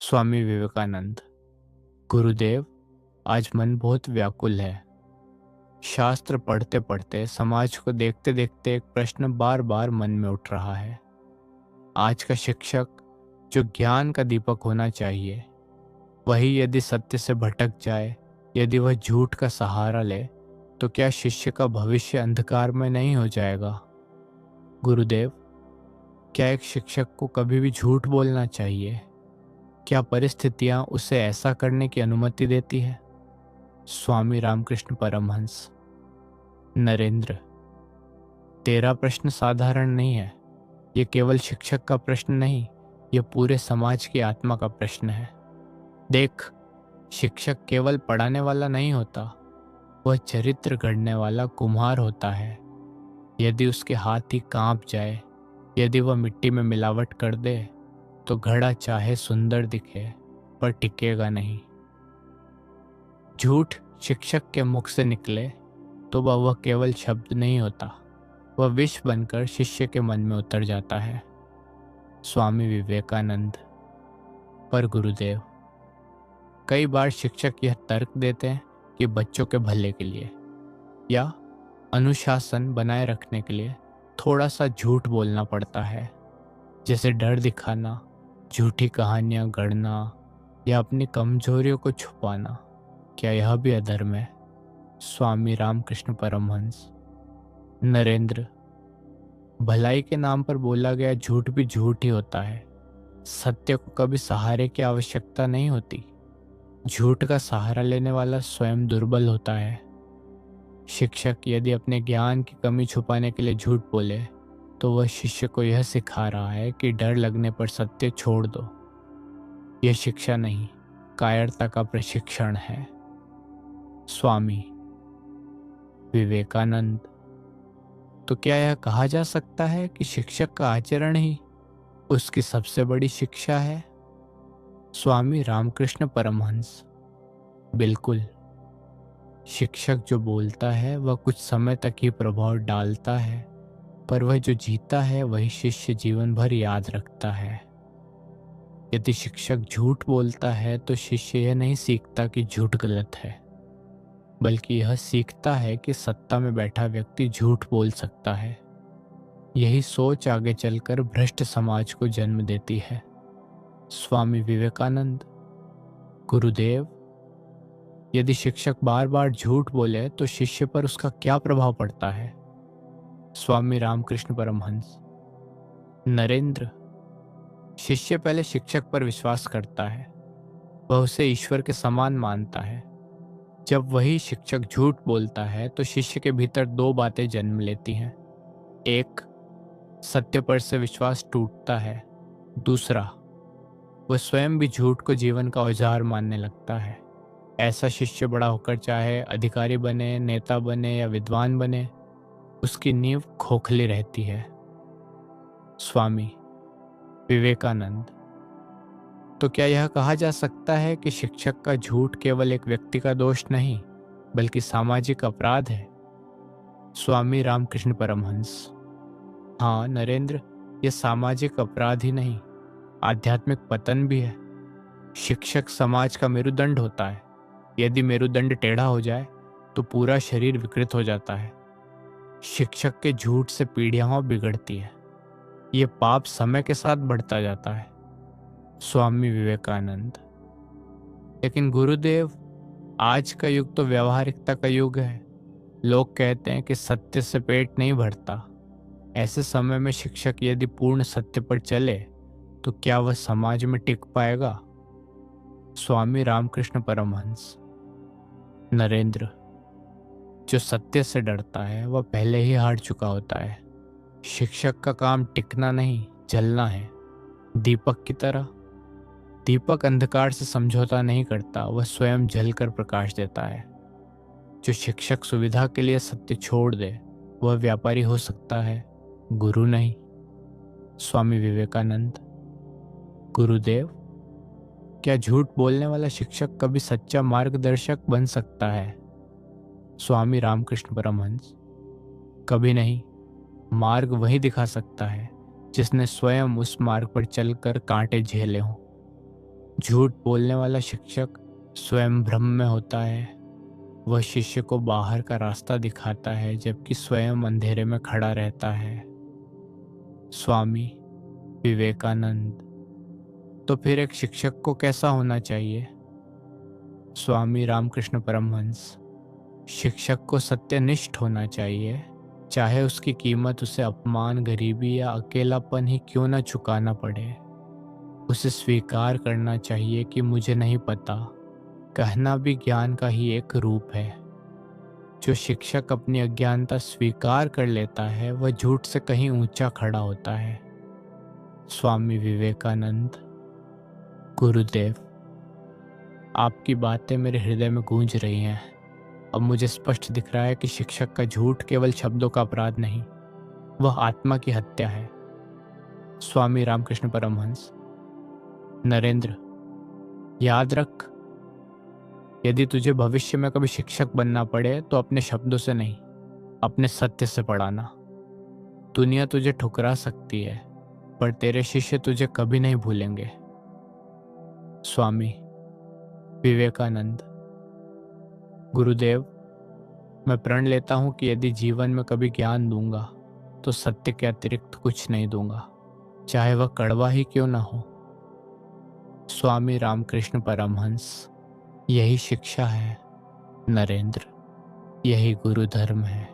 स्वामी विवेकानंद। गुरुदेव, आज मन बहुत व्याकुल है। शास्त्र पढ़ते पढ़ते, समाज को देखते देखते एक प्रश्न बार बार मन में उठ रहा है। आज का शिक्षक, जो ज्ञान का दीपक होना चाहिए, वही यदि सत्य से भटक जाए, यदि वह झूठ का सहारा ले, तो क्या शिष्य का भविष्य अंधकार में नहीं हो जाएगा? गुरुदेव, क्या एक शिक्षक को कभी भी झूठ बोलना चाहिए? क्या परिस्थितियां उसे ऐसा करने की अनुमति देती है? स्वामी रामकृष्ण परमहंस। नरेंद्र, तेरा प्रश्न साधारण नहीं है। ये केवल शिक्षक का प्रश्न नहीं, ये पूरे समाज की आत्मा का प्रश्न है। देख, शिक्षक केवल पढ़ाने वाला नहीं होता, वह चरित्र गढ़ने वाला कुम्हार होता है। यदि उसके हाथ ही कांप जाए, यदि वह मिट्टी में मिलावट कर दे, तो घड़ा चाहे सुंदर दिखे पर टिकेगा नहीं। झूठ शिक्षक के मुख से निकले तो वह केवल शब्द नहीं होता, वह विष बनकर शिष्य के मन में उतर जाता है। स्वामी विवेकानंद। पर गुरुदेव, कई बार शिक्षक यह तर्क देते हैं कि बच्चों के भले के लिए या अनुशासन बनाए रखने के लिए थोड़ा सा झूठ बोलना पड़ता है, जैसे डर दिखाना, झूठी कहानियां गढ़ना या अपनी कमजोरियों को छुपाना। क्या यह भी अधर्म है? स्वामी रामकृष्ण परमहंस। नरेंद्र, भलाई के नाम पर बोला गया झूठ भी झूठ ही होता है। सत्य को कभी सहारे की आवश्यकता नहीं होती। झूठ का सहारा लेने वाला स्वयं दुर्बल होता है। शिक्षक यदि अपने ज्ञान की कमी छुपाने के लिए झूठ बोले, तो वह शिष्य को यह सिखा रहा है कि डर लगने पर सत्य छोड़ दो। यह शिक्षा नहीं, कायरता का प्रशिक्षण है। स्वामी विवेकानंद। तो क्या यह कहा जा सकता है कि शिक्षक का आचरण ही उसकी सबसे बड़ी शिक्षा है? स्वामी रामकृष्ण परमहंस। बिल्कुल। शिक्षक जो बोलता है वह कुछ समय तक ही प्रभाव डालता है, पर वह जो जीता है वही शिष्य जीवन भर याद रखता है। यदि शिक्षक झूठ बोलता है तो शिष्य यह नहीं सीखता कि झूठ गलत है, बल्कि यह सीखता है कि सत्ता में बैठा व्यक्ति झूठ बोल सकता है। यही सोच आगे चलकर भ्रष्ट समाज को जन्म देती है। स्वामी विवेकानंद। गुरुदेव, यदि शिक्षक बार बार झूठ बोले तो शिष्य पर उसका क्या प्रभाव पड़ता है? स्वामी रामकृष्ण परमहंस। नरेंद्र, शिष्य पहले शिक्षक पर विश्वास करता है, वह उसे ईश्वर के समान मानता है। जब वही शिक्षक झूठ बोलता है तो शिष्य के भीतर दो बातें जन्म लेती हैं। एक, सत्य पर से विश्वास टूटता है। दूसरा, वह स्वयं भी झूठ को जीवन का औजार मानने लगता है। ऐसा शिष्य बड़ा होकर चाहे अधिकारी बने, नेता बने या विद्वान बने, उसकी नींव खोखली रहती है। स्वामी विवेकानंद। तो क्या यह कहा जा सकता है कि शिक्षक का झूठ केवल एक व्यक्ति का दोष नहीं, बल्कि सामाजिक अपराध है? स्वामी रामकृष्ण परमहंस। हाँ नरेंद्र, यह सामाजिक अपराध ही नहीं, आध्यात्मिक पतन भी है। शिक्षक समाज का मेरुदंड होता है। यदि मेरुदंड टेढ़ा हो जाए तो पूरा शरीर विकृत हो जाता है। शिक्षक के झूठ से पीढ़ियां बिगड़ती है। ये पाप समय के साथ बढ़ता जाता है। स्वामी विवेकानंद। लेकिन गुरुदेव, आज का युग तो व्यावहारिकता का युग है। लोग कहते हैं कि सत्य से पेट नहीं भरता। ऐसे समय में शिक्षक यदि पूर्ण सत्य पर चले तो क्या वह समाज में टिक पाएगा? स्वामी रामकृष्ण परमहंस। नरेंद्र, जो सत्य से डरता है वह पहले ही हार चुका होता है। शिक्षक का काम टिकना नहीं, जलना है। दीपक की तरह। दीपक अंधकार से समझौता नहीं करता, वह स्वयं जलकर प्रकाश देता है। जो शिक्षक सुविधा के लिए सत्य छोड़ दे, वह व्यापारी हो सकता है, गुरु नहीं। स्वामी विवेकानंद। गुरुदेव, क्या झूठ बोलने वाला शिक्षक कभी सच्चा मार्गदर्शक बन सकता है? स्वामी रामकृष्ण परमहंस। कभी नहीं। मार्ग वही दिखा सकता है जिसने स्वयं उस मार्ग पर चलकर कांटे झेले हों। झूठ बोलने वाला शिक्षक स्वयं भ्रम में होता है। वह शिष्य को बाहर का रास्ता दिखाता है जबकि स्वयं अंधेरे में खड़ा रहता है। स्वामी विवेकानंद। तो फिर एक शिक्षक को कैसा होना चाहिए? स्वामी रामकृष्ण परमहंस। शिक्षक को सत्यनिष्ठ होना चाहिए, चाहे उसकी कीमत उसे अपमान, गरीबी या अकेलापन ही क्यों न चुकाना पड़े। उसे स्वीकार करना चाहिए कि मुझे नहीं पता, कहना भी ज्ञान का ही एक रूप है। जो शिक्षक अपनी अज्ञानता स्वीकार कर लेता है वह झूठ से कहीं ऊंचा खड़ा होता है। स्वामी विवेकानंद। गुरुदेव, आपकी बातें मेरे हृदय में गूंज रही हैं। अब मुझे स्पष्ट दिख रहा है कि शिक्षक का झूठ केवल शब्दों का अपराध नहीं, वह आत्मा की हत्या है। स्वामी रामकृष्ण परमहंस। नरेंद्र, याद रख, यदि तुझे भविष्य में कभी शिक्षक बनना पड़े तो अपने शब्दों से नहीं, अपने सत्य से पढ़ाना। दुनिया तुझे ठुकरा सकती है, पर तेरे शिष्य तुझे कभी नहीं भूलेंगे। स्वामी विवेकानंद। गुरुदेव, मैं प्रण लेता हूं कि यदि जीवन में कभी ज्ञान दूंगा तो सत्य के अतिरिक्त कुछ नहीं दूंगा, चाहे वह कड़वा ही क्यों ना हो। स्वामी रामकृष्ण परमहंस। यही शिक्षा है नरेंद्र, यही गुरु धर्म है।